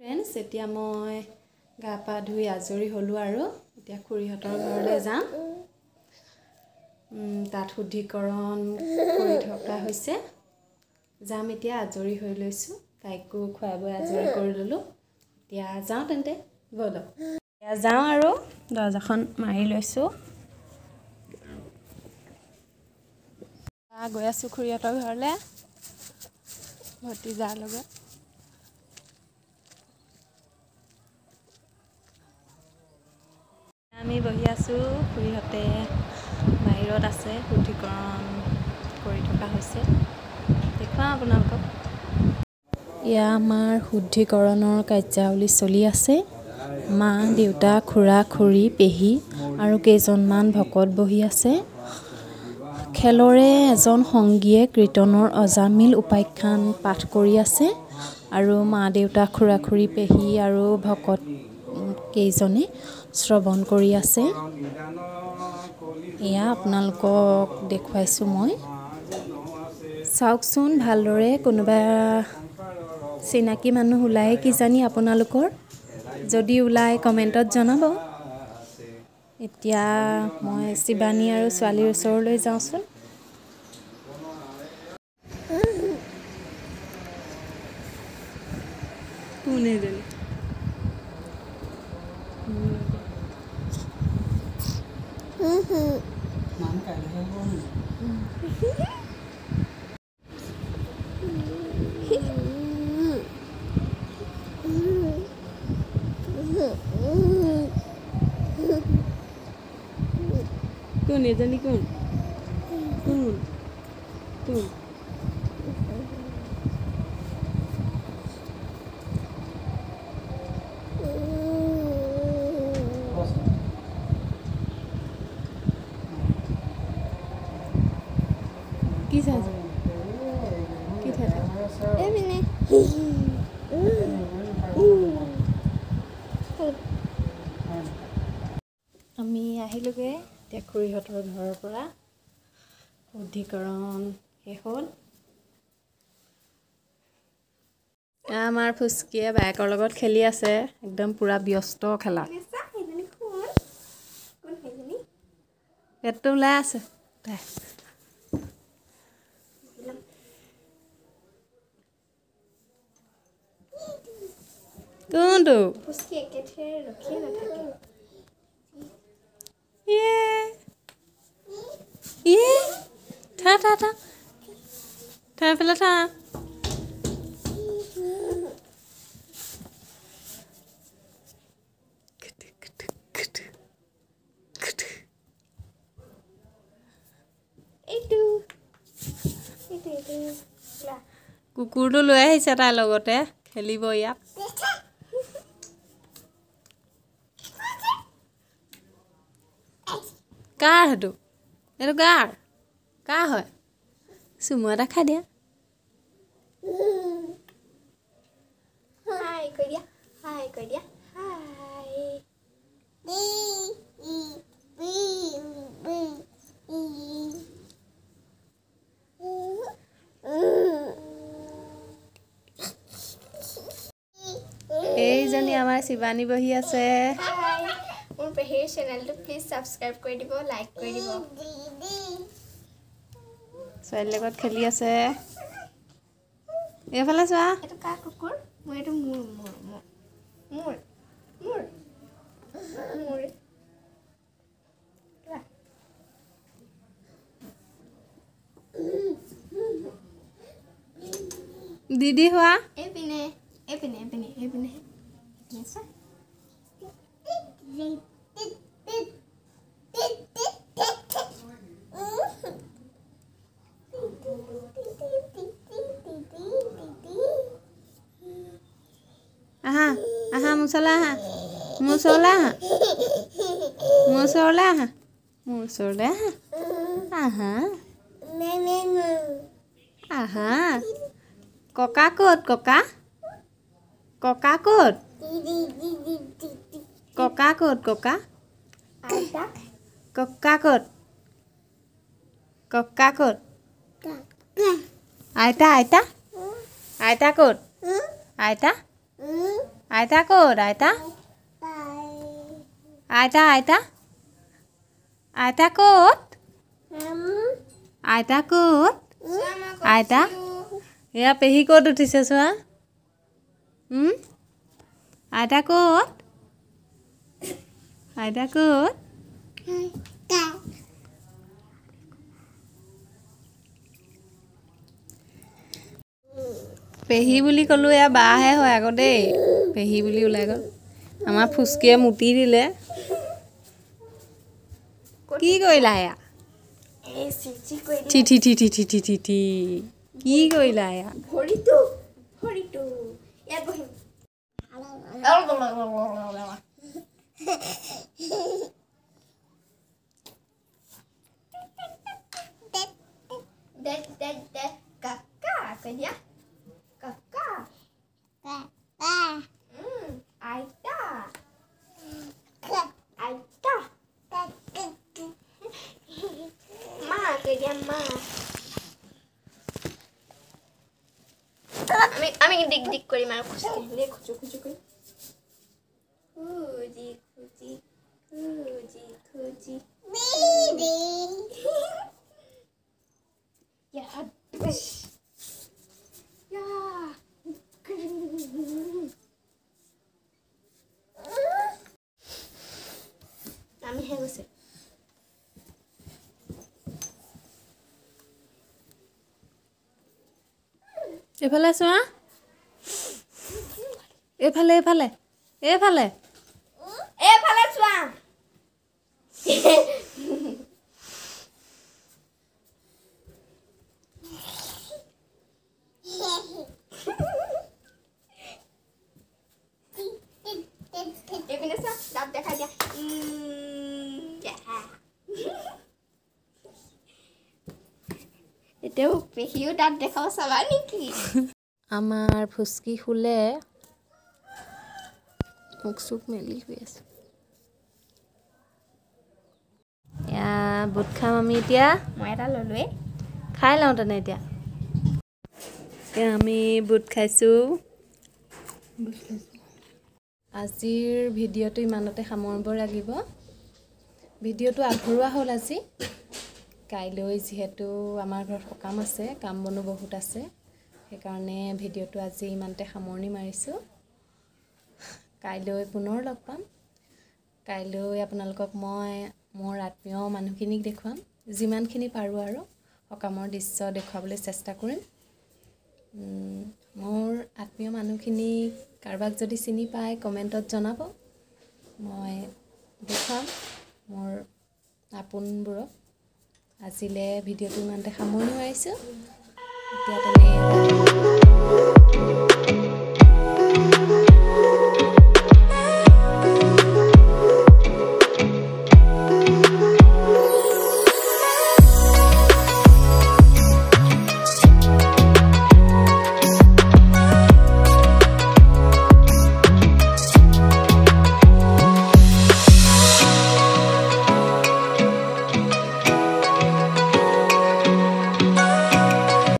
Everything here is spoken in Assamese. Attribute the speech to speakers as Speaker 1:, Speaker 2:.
Speaker 1: ফ্ৰেণ্ডছ এতিয়া মই গা পা ধুই আজৰি হ'লোঁ আৰু এতিয়া খুৰীহঁতৰ ঘৰলৈ যাম। তাত শুদ্ধিকৰণ কৰি থকা হৈছে। যাম এতিয়া আজৰি হৈ লৈছোঁ। তাইকো খুৱাই বৈ আজৰি কৰি ল'লোঁ। এতিয়া যাওঁ তেন্তে ব'লক। এতিয়া যাওঁ আৰু দৰজাখন মাৰি লৈছোঁ। গৈ আছোঁ খুৰীহঁতৰ ঘৰলৈ ভতিজাৰ লগত। আমি বহি আছোঁ, খুৰীহঁতে বাহিৰত আছে, শুদ্ধিকৰণ কৰি থকা হৈছে। দেখুৱাওঁ আপোনালোকক। এয়া আমাৰ শুদ্ধিকৰণৰ কাৰ্যাৱলী চলি আছে। মা, দেউতা, খুৰা, খুৰী, পেহী আৰু কেইজনমান ভকত বহি আছে। খেলৰে এজন সংগীয়ে কীৰ্তনৰ অজামিল উপাখ্যান পাঠ কৰি আছে আৰু মা, দেউতা, খুৰা, খুৰী, পেহী আৰু ভকত কেইজনে শ্ৰৱণ কৰি আছে। এয়া আপোনালোকক দেখুৱাইছোঁ মই। চাওকচোন ভালদৰে, কোনোবা চিনাকি মানুহ ওলায় কিজানি আপোনালোকৰ। যদি ওলায় কমেণ্টত জনাব। এতিয়া মই শিৱানী আৰু ছোৱালীৰ ওচৰলৈ যাওঁচোন। কোন এইজনী? কোন এজনী? কোন কোন কোন? কি চাইছে? কি চাইছে? আমি আহিলোগৈ এতিয়া খুৰীহঁতৰ ঘৰৰ পৰা। শুদ্ধিকৰণ শেষ হ'ল। আমাৰ ফুচকিয়ে বায়েকৰ লগত খেলি আছে, একদম পুৰা ব্যস্ত খেলা। পেটটো ওলাই আছে তাই। কোনটো? ফুচকি একেঠাইৰে ৰখিয়ে নাথাকে। থা থা থা থা পেলাই থা। কুকুৰটো লৈ আহিছে তাৰ লগতে খেলিব ইয়াত। কাৰ সেইটো? এইটো কাৰ? কাৰ হয়? চুমু এটা খাই দিয়া। হাই কৈ দিয়া, হাই কৈ দিয়া, হাই। এইজনী আমাৰ শিৱানী বহি আছে। মোৰ পেহীৰ চেনেলটো প্লিজ ছাবস্ক্ৰাইব কৰি দিব, লাইক কৰি দিব। ছোৱালীৰ লগত খেলি আছে। এইফালে চোৱা। এইটো কাৰ কুকুৰ? মোৰ এইটো মোৰ মোৰ মোৰ মোৰ মোৰ মোৰ। দিদি হোৱা। এইপিনে এইপিনে এইপিনে এইপিনে চোৱা। আহা আহা মোৰ ওচৰলৈ আহা, মোৰ ওচৰলৈ আহা, মোৰ ওচৰলৈ আহা, মোৰ ওচৰলৈ আহা, আহা আহা। ককা ক'ত? ককা ককা ক'ত? ককা ক'ত? ককা ককা ক'ত? ককা ক'ত? আইতা আইতা আইতা ক'ত? আইতা আইতা ক'ত আইতা আইতা আইতা আইতা ক'ত আইতা ক'ত আইতা এয়া পেহী ক'ত উঠিছে চোৱা আইতা ক'ত আইতা ক'ত পেহী বুলি ক'লোঁ এয়া বাহে হয় আকৌ দেই পেহী বুলি ওলাই গ'ল আমাৰ ফুচকিয়ে মুতি দিলে কি কৰিলা এয়া ঠি কি কৰিলা এয়া
Speaker 2: আমি দিক দিক করি মার খুশি লে খুচু খুচু করি খুজি খুজি খুজি খুজি বেবি ইয়া হাবিশ ইয়া আমি হে গছে
Speaker 1: এফালে চোৱা এফালে এফালে এফালে
Speaker 2: এফালে চোৱা এপিনে চা দাঁত দেখা দিয়া এতিয়াও পেহীও দাঁত দেখাব চাবা নেকি
Speaker 1: আমাৰ ফুচকি খুলে মুখ চুক মেলি হৈ আছে এয়া বুট খাম আমি এতিয়া
Speaker 2: মই এটা ললোৱে
Speaker 1: খাই লওঁ তেনে এতিয়া আমি বুট খাইছোঁ আজিৰ ভিডিঅ'টো ইমানতে সামৰিব লাগিব ভিডিঅ'টো আধৰুৱা হ'ল আজি কাইলৈ যিহেতু আমাৰ ঘৰত সকাম আছে কাম বনো বহুত আছে সেইকাৰণে ভিডিঅ'টো আজি ইমানতে সামৰণি মাৰিছোঁ কাইলৈ পুনৰ লগ পাম কাইলৈ আপোনালোকক মই মোৰ আত্মীয় মানুহখিনিক দেখুৱাম যিমানখিনি পাৰোঁ আৰু সকামৰ দৃশ্য দেখুৱাবলৈ চেষ্টা কৰিম মোৰ আত্মীয় মানুহখিনি কাৰোবাক যদি চিনি পায় কমেণ্টত জনাব মই দেখুৱাম মোৰ আপোনবোৰক আজিলে ভিডিঅ'টো ইমানতে সামৰণি মাৰিছোঁ এতিয়া তেনে